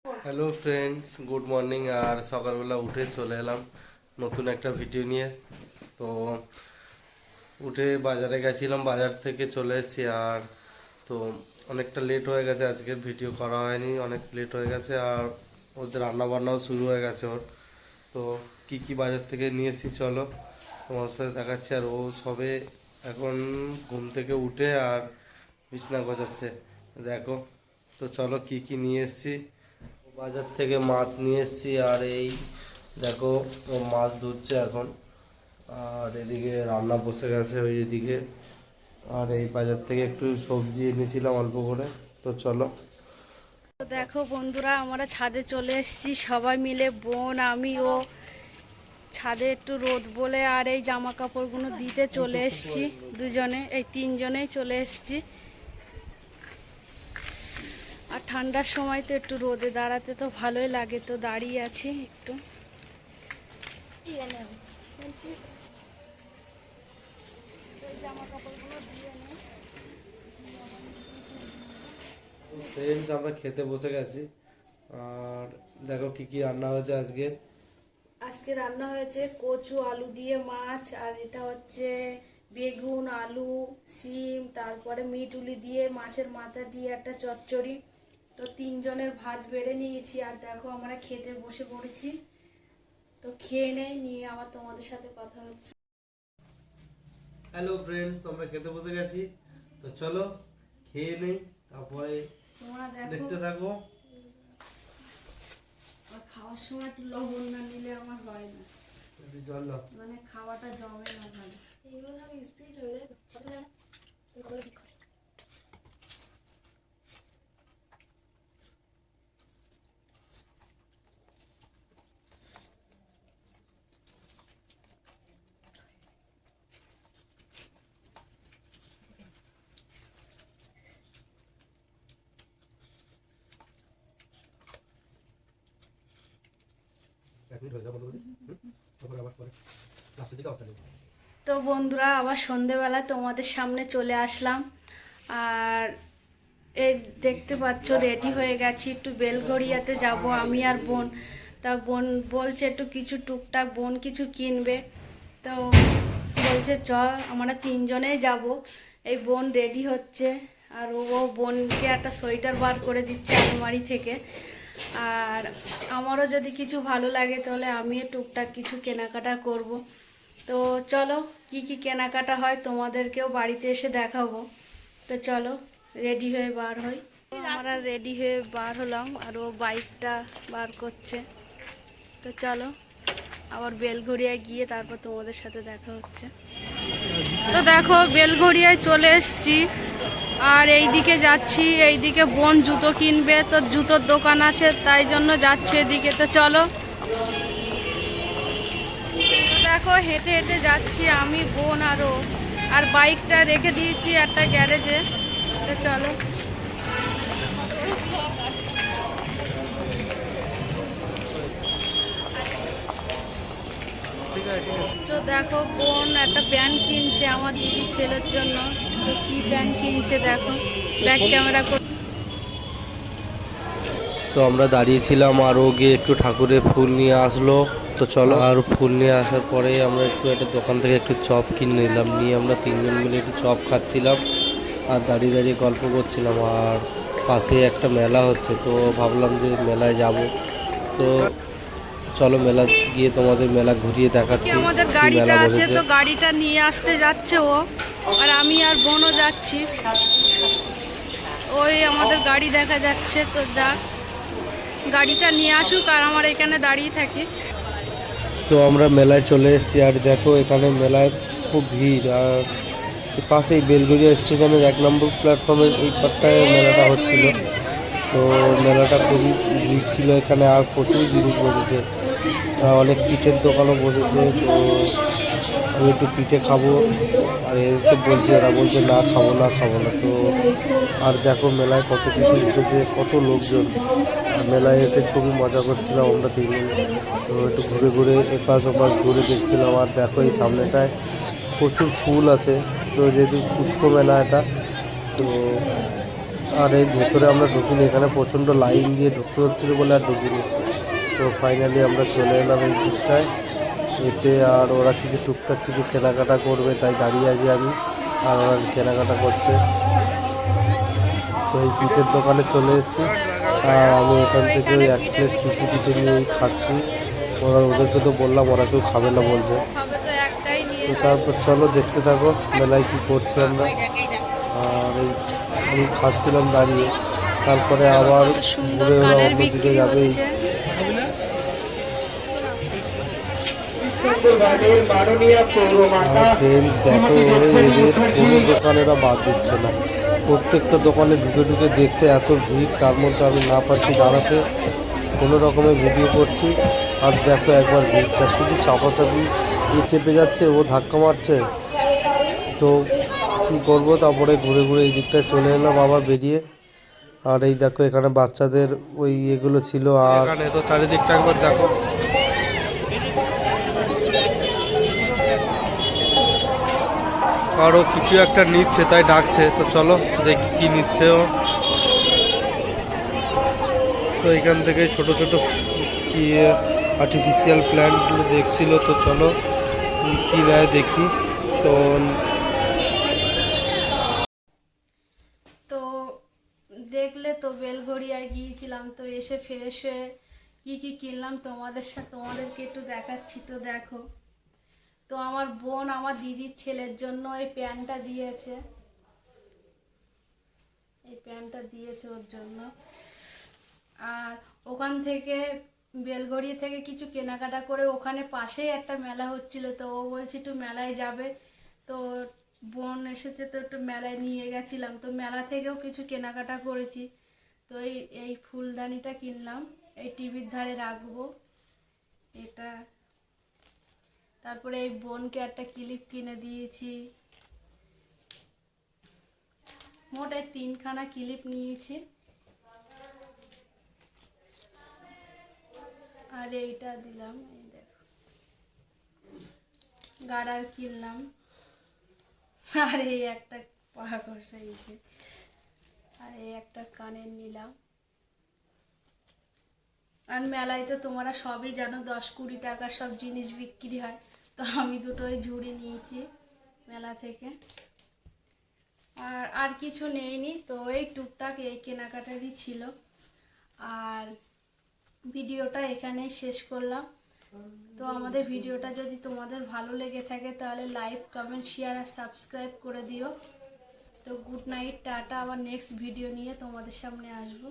Hello friends, good morning. আর সকালবেলা উঠে চলে এলাম নতুন একটা ভিডিও নিয়ে। তো উঠে বাজারে গেছিলাম, বাজার থেকে চলে এসেছি। আর তো অনেকটা লেট হয়ে গেছে, আজকের ভিডিও করা হয়নি, অনেক লেট হয়ে গেছে। আর ওদের রান্নাবান্নাও শুরু হয়ে গেছে ওর। তো কি কি বাজার থেকে নিয়ে এসেছি চলো তোমার সাথে দেখাচ্ছি। আর ও সবে এখন ঘুম থেকে উঠে আর বিছনা গোছাচ্ছে, দেখো। তো চলো কি কি নিয়ে এসেছি। বাজার থেকে মাছ নিয়ে এসেছি, আর এই দেখো ও মাছ ধরছে এখন। আর এদিকে রান্না বসে গেছে ওই এদিকে। আর এই বাজার থেকে একটু সবজি এনেছিলাম অল্প করে। তো চলো। তো দেখো বন্ধুরা, আমরা ছাদে চলে এসেছি সবাই মিলে, বোন, আমি, ও। ছাদে একটু রোদ বলে আর এই জামা কাপড়গুলো দিতে চলে এসেছি দুজনে, এই তিনজনেই চলে এসেছি। আর ঠান্ডার সময় তো একটু রোদে দাঁড়াতে তো ভালোই লাগে, তো দাঁড়িয়ে আছি একটু। জামা কাপড়গুলো দিয়ে নেই। ফ্রেন্ডস, আমরা খেতে বসে গেছি। আর দেখো কি কি রান্না হয়েছে আজকে। আজকে রান্না হয়েছে কচু আলু দিয়ে মাছ, আর এটা হচ্ছে বেগুন, আলু, শিম, তারপরে মিটুলি দিয়ে মাছের মাথা দিয়ে একটা চচ্চড়ি। তো তিনজনের ভাত বেড়ে নিয়েছি, আর দেখো আমরা খেতে বসে পড়েছি। তো খেয়ে নিয়ে আবার তোমাদের সাথে কথা হচ্ছে। হ্যালো ফ্রেন্ড, তো আমরা খেতে বসে গেছি। তো চলো খেয়ে নেই, তারপরে তোমরা দেখতে দেখো। থাকো। আর খাওয়ার সময় একটু লবণ না নিলে আমার হয় না, জল দাও। মানে খাওয়াটা জমে না ভালো। এগুলো আমি স্পিড হয়ে যায় তো কথা না, তো কবে ঠিক করে। তো বন্ধুরা, আবার সন্ধেবেলায় তোমাদের সামনে চলে আসলাম। আর এই দেখতে পাচ্ছ রেডি হয়ে গেছি, একটু বেলঘড়িয়াতে যাব আমি আর বোন। তা বোন বলছে একটু কিছু টুকটাক বোন কিছু কিনবে। তো বলছে চ, আমরা তিনজনেই যাব। এই বোন রেডি হচ্ছে, আর ও বোনকে একটা সোয়েটার বার করে দিচ্ছে আলমারি থেকে। আর আমারও যদি কিছু ভালো লাগে তাহলে আমিও টুকটাক কিছু কেনাকাটা করব। তো চলো কি কি কেনাকাটা হয় তোমাদেরকেও বাড়িতে এসে দেখাবো। তো চলো রেডি হয়ে বার হই। আমরা রেডি হয়ে বার হলাম, আর ও বাইকটা বার করছে। তো চলো আবার বেলঘড়িয়ায় গিয়ে তারপর তোমাদের সাথে দেখা হচ্ছে। তো দেখো বেলঘড়িয়ায় চলে এসেছি, আর এই দিকে যাচ্ছি। এই দিকে বোন জুতো কিনবে, তো জুতোর দোকান আছে, তাই জন্য যাচ্ছে এদিকে। তো চলো। দেখো হেঁটে হেঁটে যাচ্ছি আমি, বোন আর ও। আর বাইকটা রেখে দিয়েছি একটা গ্যারেজে। তো চলো। তো দেখো বোন একটা প্যান্ট কিনছে আমার দিদি ছেলের জন্য। তো কি প্যান্ট কিনছে দেখো, ব্যাক ক্যামেরা করে। তো আমরা দাঁড়িয়েছিলাম, আর ও গিয়ে একটু ঠাকুরের ফুল নিয়ে আসলো। তো চলো। আর ফুল নিয়ে আসার পরে আমরা একটু একটা দোকান থেকে একটু চপ কিনে নিলাম, নিয়ে আমরা তিনজন মিলে একটু চপ খাচ্ছিলাম আর দাঁড়িয়ে দাঁড়িয়ে গল্প করছিলাম। আর পাশে একটা মেলা হচ্ছে, তো ভাবলাম যে মেলায় যাব। তো চলো মেলা গিয়ে তোমাদের মেলা ঘুরিয়ে দেখাচ্ছি আমাদের কি গাড়িটা মেলা আছে, বসেছে। তো গাড়িটা নিয়ে আসতে যাচ্ছে ও, আর আমি আর বোনও যাচ্ছি। ওই আমাদের গাড়ি দেখা যাচ্ছে, তো যাক গাড়িটা নিয়ে আসুক আর আমার এখানে দাঁড়িয়ে থাকি। তো আমরা মেলায় চলে এসেছি, আর দেখো এখানে মেলায় খুব ভিড়। আর পাশেই বেলগড়িয়া স্টেশনের 1 নম্বর প্ল্যাটফর্মের এই পাটটায় মেলাটা হচ্ছিল। তো মেলাটা খুবই ভিড় ছিল এখানে, আর প্রচুর জিনিস বসেছে। অনেক পিঠের দোকানও বসেছে। তো আমি একটু পিঠে খাবো, আর এ তো বলছে, এরা বলছে না খাবো না খাবো না। তো আর দেখো মেলায় কত কিছু উঠেছে, কত লোকজন। আর মেলায় এসে খুবই মজা করছিলাম আমরা তিনজন। তো একটু ঘুরে ঘুরে এপাশ ওপাশ ঘুরে দেখছিলাম। আর দেখো এই সামনেটায় প্রচুর ফুল আছে, তো যেহেতু পুষ্প মেলা এটা, তো আর এই ভেতরে আমরা ঢুকিনি, এখানে প্রচণ্ড লাইন দিয়ে ঢুকতে হচ্ছিল বলে আর ঢুকিনি। তো ফাইনালি আমরা চলে এলাম এই দিকটায় এসে, আর ওরা কিছু টুকটাক কিছু কেনাকাটা করবে তাই দাঁড়িয়ে আছি আমি, আর ওরা কেনাকাটা করছে। তো এই পিঠের দোকানে চলে এসেছি, আর আমি এখান থেকে ওই 1 প্লেট চুষি পিঠে নিয়েই খাচ্ছি। ওদেরকে তো বললাম, ওরা কেউ খাবে না বলছে। তো তারপর চলো দেখতে থাকো মেলায় কী করছি আমরা। আর এই আমি খাচ্ছিলাম দাঁড়িয়ে, তারপরে আবার ঘুরে ওরা অন্যদিকে যাবে। ফ্রেন্ডস দেখো, এদের কোনো দোকানেরা বাদ দিচ্ছে না, প্রত্যেকটা দোকানে ঢুকে ঢুকে দেখছে, এত ভিড়, তার মধ্যে আমি না পারছি দাঁড়াতে, কোনো রকমের ভিডিও করছি। আর দেখো একবার ভিড়টা, শুধু চাপাচাপি, এ চেপে যাচ্ছে, ও ধাক্কা মারছে। তো কী করবো, তারপরে ঘুরে ঘুরে এই দিকটায় চলে এলাম আবার বেরিয়ে। আর এই দেখো এখানে বাচ্চাদের ওই এগুলো ছিল, আর এখানে তো চারিদিকটা একবার দেখো। আরও কিছু একটা নিচ্ছে তাই ডাকছে, তো চলো দেখি কি নিচ্ছে ও। তো এখান থেকে ছোট ছোট কি আর্টিফিশিয়াল প্ল্যান্টগুলো দেখছিল, তো চলো কি নেয় দেখি। তো তো দেখলে তো বেলঘড়িয়ায় গিয়েছিলাম, তো এসে ফ্রেশ হয়ে কি কিনলাম তোমাদেরকে একটু দেখাচ্ছি। তো দেখো, তো আমার বোন আমার দিদির ছেলের জন্য এই প্যান্টটা দিয়েছে, ওর জন্য। আর ওখান থেকে বেলঘড়িয়া থেকে কিছু কেনাকাটা করে ওখানে পাশেই একটা মেলা হচ্ছিল, তো ও বলছে একটু মেলায় যাবে, তো বোন এসেছে তো একটু মেলায় নিয়ে গেছিলাম। তো মেলা থেকেও কিছু কেনাকাটা করেছি। তো এই ফুলদানিটা কিনলাম, এই টিভির ধারে রাখবো এটা। তারপরে এই বোনকে একটা ক্লিপ কিনে দিয়েছি, মোট এই 3খানা ক্লিপ নিয়েছি। আর এইটা দিলাম, এই দেখো গাড়ার কিনলাম। আর এই একটা পড়া কষাইছে, আর এই একটা কানের নিলাম। আর মেলায় তো তোমরা সবই জানো 10-20 টাকা সব জিনিস বিক্রি হয়, তো আমি দুটোই ঝুড়ি নিয়েছি মেলা থেকে। আর কিছু নেইনি, তো এই টুকটাক এই কেনাকাটারই ছিল। আর ভিডিওটা এখানেই শেষ করলাম। তো আমাদের ভিডিওটা যদি তোমাদের ভালো লেগে থাকে তাহলে লাইক, কমেন্ট, শেয়ার আর সাবস্ক্রাইব করে দিও। তো গুড নাইট, টাটা, আবার নেক্সট ভিডিও নিয়ে তোমাদের সামনে আসবো।